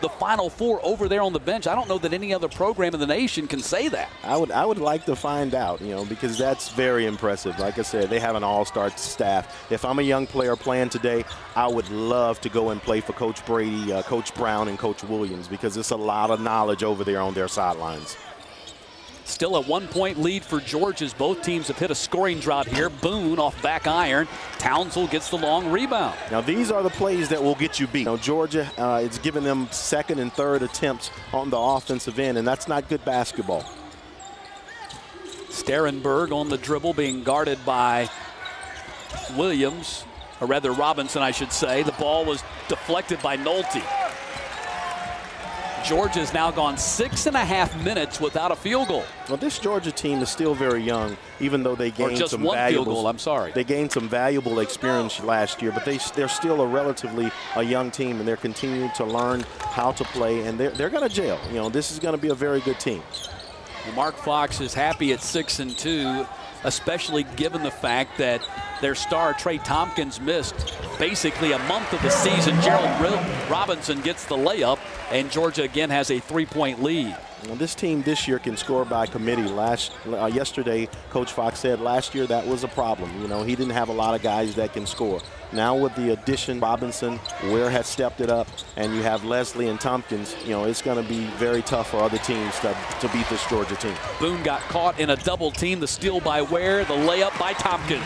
the Final Four over there on the bench. I don't know that any other program in the nation can say that. I would like to find out, because that's very impressive. Like I said, they have an all-star staff. If I'm a young player playing today, I would love to go and play for Coach Brady, Coach Brown, and Coach Williams, because it's a lot of knowledge over there on their sidelines. Still a 1-point lead for Georgia as both teams have hit a scoring drought here. Boone off back iron. Townsville gets the long rebound. Now these are the plays that will get you beat. Georgia is giving them second and third attempts on the offensive end, and that's not good basketball. Sterenberg on the dribble being guarded by Williams, or rather Robinson, I should say. The ball was deflected by Nolte. Georgia's now gone 6.5 minutes without a field goal. Well, this Georgia team is still very young, even though they gained some field goal. I'm sorry. They gained some valuable experience last year, but they're still a relatively young team, and they're continuing to learn how to play, and they're going to gel. This is going to be a very good team. Well, Mark Fox is happy at 6-2, especially given the fact that their star Trey Tompkins missed basically a month of the season. Gerald Robinson gets the layup, and Georgia again has a 3-point lead. Well, this team this year can score by committee. Yesterday, Coach Fox said last year that was a problem. He didn't have a lot of guys that can score. Now with the addition, Robinson, Ware has stepped it up, and you have Leslie and Tompkins, it's going to be very tough for other teams to beat this Georgia team. Boone got caught in a double team. The steal by Ware, the layup by Tompkins.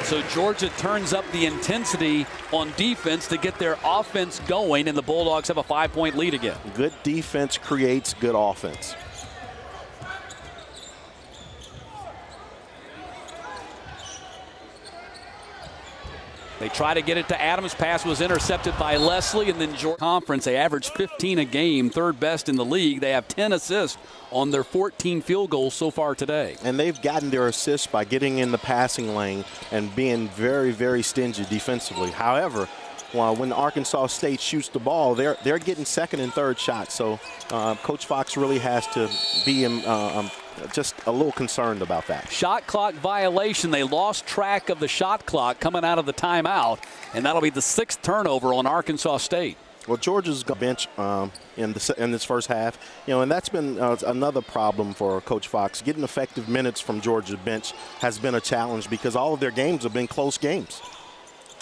So Georgia turns up the intensity on defense to get their offense going, and the Bulldogs have a 5-point lead again. Good defense creates good offense. They try to get it to Adams. Pass was intercepted by Leslie, and then Georgia Conference. They average 15 a game, third best in the league. They have 10 assists on their 14 field goals so far today. And they've gotten their assists by getting in the passing lane and being very, very stingy defensively. However, when Arkansas State shoots the ball, they're getting second and third shots. So Coach Fox really has to be just a little concerned about that. Shot clock violation. They lost track of the shot clock coming out of the timeout, and that'll be the 6th turnover on Arkansas State. Well, Georgia's bench in this first half, and that's been another problem for Coach Fox. Getting effective minutes from Georgia's bench has been a challenge because all of their games have been close games.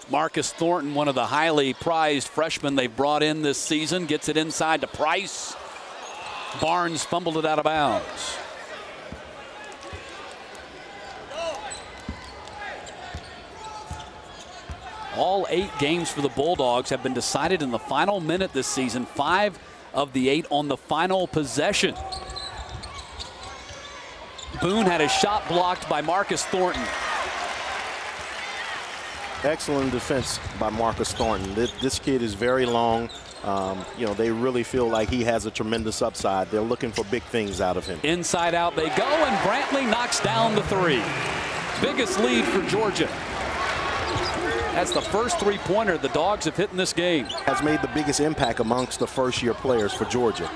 Marcus Thornton, one of the highly prized freshmen they've brought in this season, gets it inside to Price. Barnes fumbled it out of bounds. All 8 games for the Bulldogs have been decided in the final minute this season. 5 of the 8 on the final possession. Boone had a shot blocked by Marcus Thornton. Excellent defense by Marcus Thornton. This kid is very long. They really feel like he has a tremendous upside. They're looking for big things out of him. Inside out they go, and Brantley knocks down the 3. Biggest lead for Georgia. That's the first 3-pointer the Dogs have hit in this game. Has made the biggest impact amongst the first-year players for Georgia.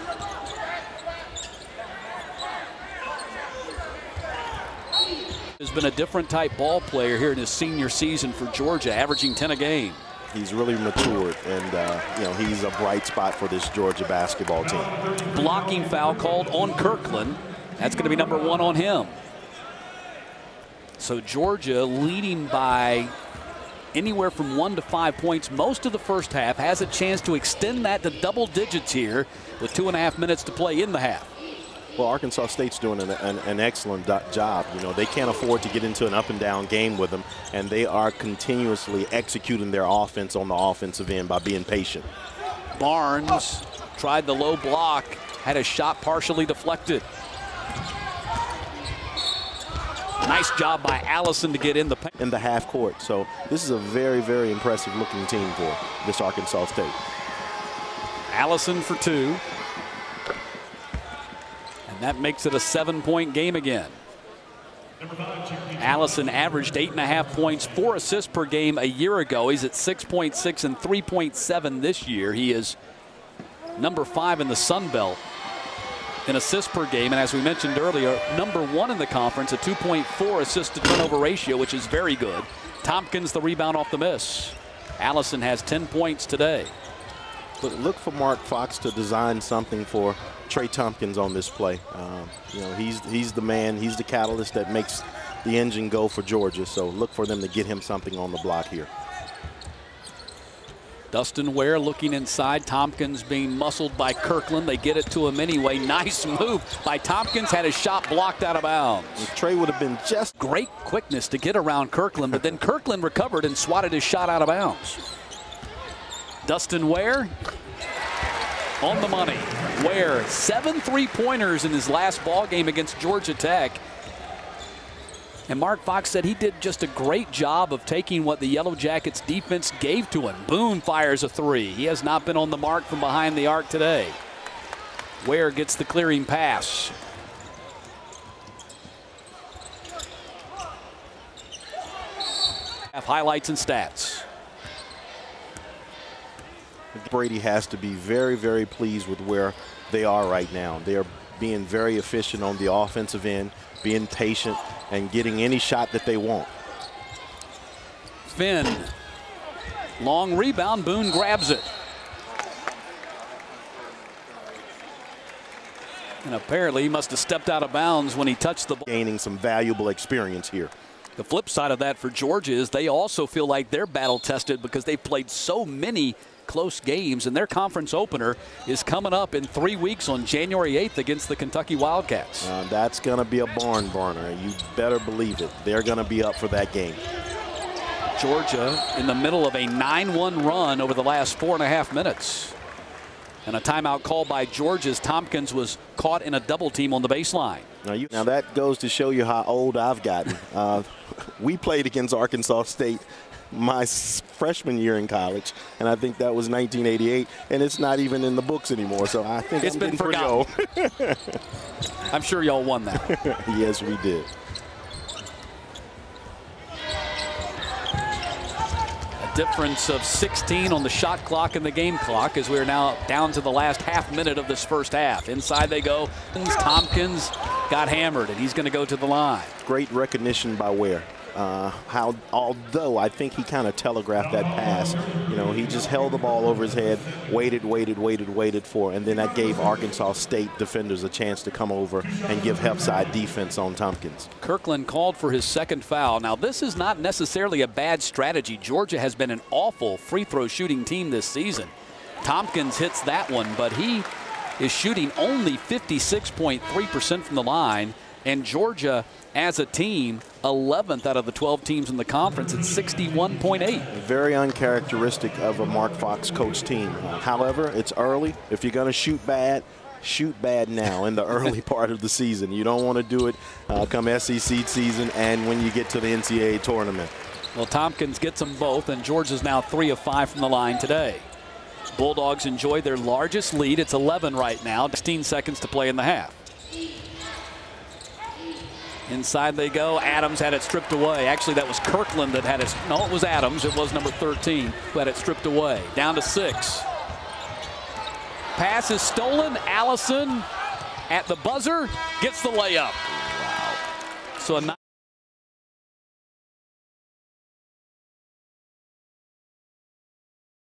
Has been a different type ball player here in his senior season for Georgia, averaging 10 a game. He's really matured, and he's a bright spot for this Georgia basketball team. Blocking foul called on Kirkland. That's going to be number 1 on him. So Georgia leading by anywhere from 1 to 5 points most of the first half, has a chance to extend that to double digits here with 2.5 minutes to play in the half. Well, Arkansas State's doing an excellent job. They can't afford to get into an up-and-down game with them, and they are continuously executing their offense on the offensive end by being patient. Barnes tried the low block, had a shot partially deflected. Nice job by Allison to get in the half court. So this is a very, very impressive looking team for this Arkansas State. Allison for 2. And that makes it a 7-point game again. Allison averaged 8.5 points, 4 assists per game a year ago. He's at 6.6 and 3.7 this year. He is number 5 in the Sun Belt in assists per game, and as we mentioned earlier, number 1 in the conference, a 2.4 assist to turnover ratio, which is very good. Tompkins the rebound off the miss. Allison has 10 points today. But look for Mark Fox to design something for Trey Tompkins on this play. You know, he's the man. He's the catalyst that makes the engine go for Georgia. So look for them to get him something on the block here. Dustin Ware looking inside. Tompkins being muscled by Kirkland. They get it to him anyway. Nice move by Tompkins. Had his shot blocked out of bounds. Trey would have been just great quickness to get around Kirkland, but then Kirkland recovered and swatted his shot out of bounds. Dustin Ware on the money. Ware, 7 3-pointers in his last ball game against Georgia Tech. And Mark Fox said he did just a great job of taking what the Yellow Jackets defense gave to him. Boone fires a 3. He has not been on the mark from behind the arc today. Ware gets the clearing pass. Highlights and stats. Brady has to be very, very pleased with where they are right now. They are being very efficient on the offensive end, being patient, and getting any shot that they want. Finn, long rebound, Boone grabs it. And apparently he must have stepped out of bounds when he touched the ball. Gaining some valuable experience here. The flip side of that for Georgia is they also feel like they're battle tested because they've played so many close games, and their conference opener is coming up in 3 weeks on January 8th against the Kentucky Wildcats. That's going to be a barn burner. You better believe it. They're going to be up for that game. Georgia in the middle of a 9-1 run over the last 4.5 minutes. And a timeout called by Georgia's Tompkins was caught in a double team on the baseline. Now that goes to show you how old I've gotten. We played against Arkansas State my freshman year in college, and I think that was 1988, and it's not even in the books anymore, so I think it's been forgotten. I'm sure y'all won that. Yes, we did. A difference of 16 on the shot clock and the game clock as we are now down to the last half minute of this first half. Inside they go. Tompkins got hammered, and he's going to go to the line. Great recognition by Ware. Although I think he kind of telegraphed that pass. You know, he just held the ball over his head, waited for, and then that gave Arkansas State defenders a chance to come over and give help-side defense on Tompkins. Kirkland called for his second foul. Now, this is not necessarily a bad strategy. Georgia has been an awful free throw shooting team this season. Tompkins hits that one, but he is shooting only 56.3% from the line, and Georgia as a team 11th out of the 12 teams in the conference at 61.8. Very uncharacteristic of a Mark Fox coach team. However, it's early. If you're going to shoot bad now in the early part of the season. You don't want to do it come SEC season and when you get to the NCAA tournament. Well, Tompkins gets them both, and Georgia's now 3 of 5 from the line today. Bulldogs enjoy their largest lead. It's 11 right now. 16 seconds to play in the half. Inside they go. Adams had it stripped away. Actually, that was Kirkland that had it. No, it was Adams. It was number 13 who had it stripped away. Down to 6. Pass is stolen. Allison at the buzzer gets the layup. Wow. So a